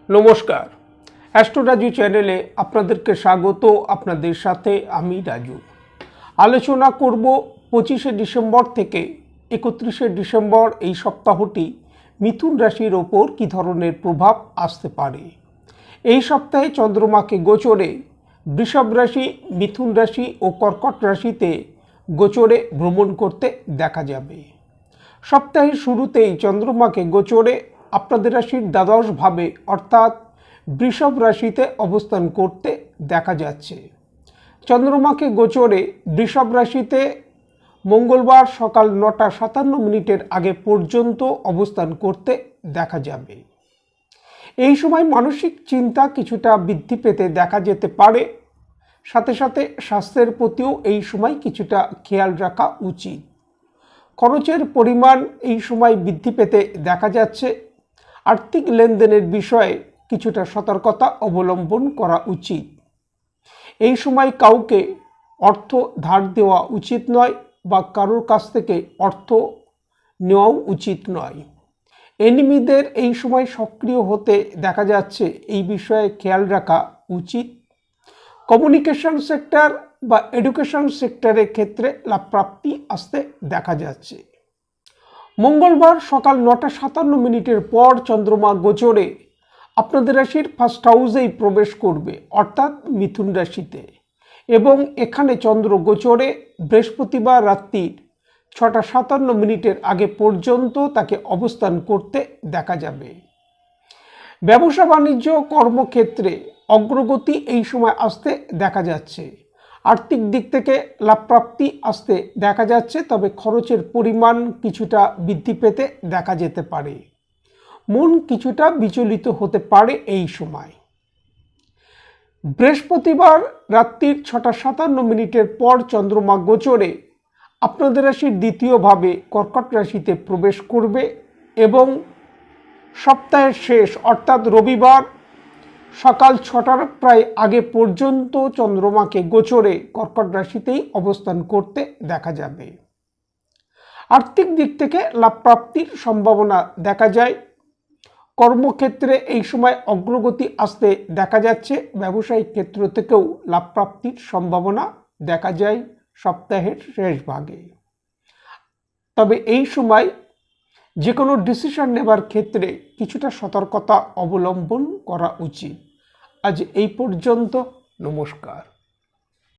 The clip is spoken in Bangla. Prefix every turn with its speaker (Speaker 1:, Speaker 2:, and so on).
Speaker 1: নমস্কার, অ্যাস্ট্রো রাজু চ্যানেলে আপনাদেরকে স্বাগত। আপনাদের সাথে আমি রাজু। আলোচনা করব 25শে ডিসেম্বর থেকে 31শে ডিসেম্বর এই সপ্তাহটি মিথুন রাশির ওপর কী ধরনের প্রভাব আসতে পারে। এই সপ্তাহে চন্দ্রমাকে গোচরে বৃষভ রাশি, মিথুন রাশি ও কর্কট রাশিতে গোচরে ভ্রমণ করতে দেখা যাবে। সপ্তাহের শুরুতেই চন্দ্রমাকে গোচরে আপনাদের রাশির দ্বাদশ ভাবে অর্থাৎ বৃষভ রাশিতে অবস্থান করতে দেখা যাচ্ছে। চন্দ্রমাকে গোচরে বৃষভ রাশিতে মঙ্গলবার সকাল 9:57 আগে পর্যন্ত অবস্থান করতে দেখা যাবে। এই সময় মানসিক চিন্তা কিছুটা বৃদ্ধি পেতে দেখা যেতে পারে। সাথে সাথে স্বাস্থ্যের প্রতিও এই সময় কিছুটা খেয়াল রাখা উচিত। খরচের পরিমাণ এই সময় বৃদ্ধি পেতে দেখা যাচ্ছে। আর্থিক লেনদেনের বিষয়ে কিছুটা সতর্কতা অবলম্বন করা উচিত। এই সময় কাউকে অর্থ ধার দেওয়া উচিত নয় বা কারোর কাছ থেকে অর্থ নেওয়াও উচিত নয়। এনিমিদের এই সময় সক্রিয় হতে দেখা যাচ্ছে, এই বিষয়ে খেয়াল রাখা উচিত। কমিউনিকেশন সেক্টর বা এডুকেশন সেক্টরের ক্ষেত্রে লাভপ্রাপ্তি আসতে দেখা যাচ্ছে। মঙ্গলবার সকাল 9:57 পর চন্দ্রমা গোচরে আপনাদের রাশির ফার্স্ট হাউসেই প্রবেশ করবে অর্থাৎ মিথুন রাশিতে, এবং এখানে চন্দ্র গোচরে বৃহস্পতিবার রাত্রির 6:57 আগে পর্যন্ত তাকে অবস্থান করতে দেখা যাবে। ব্যবসা বাণিজ্য কর্মক্ষেত্রে অগ্রগতি এই সময় আসতে দেখা যাচ্ছে। আর্থিক দিক থেকে লাভপ্রাপ্তি আসতে দেখা যাচ্ছে, তবে খরচের পরিমাণ কিছুটা বৃদ্ধি পেতে দেখা যেতে পারে। মন কিছুটা বিচলিত হতে পারে এই সময়। বৃহস্পতিবার রাত্রির 6:57 পর চন্দ্রমা গোচরে আপনাদের রাশির দ্বিতীয়ভাবে কর্কট রাশিতে প্রবেশ করবে এবং সপ্তাহের শেষ অর্থাৎ রবিবার সকাল 6টার প্রায় আগে পর্যন্ত চন্দ্রমাকে গোচরে কর্কট রাশিতেই অবস্থান করতে দেখা যাবে। আর্থিক দিক থেকে লাভপ্রাপ্তির সম্ভাবনা দেখা যায়। কর্মক্ষেত্রে এই সময় অগ্রগতি আসতে দেখা যাচ্ছে। ব্যবসায়িক ক্ষেত্র থেকেও লাভপ্রাপ্তির সম্ভাবনা দেখা যায় সপ্তাহের শেষ ভাগে। তবে এই সময় যে কোনো ডিসিশন নেবার ক্ষেত্রে কিছুটা সতর্কতা অবলম্বন করা উচিত। আজ এই পর্যন্ত। নমস্কার।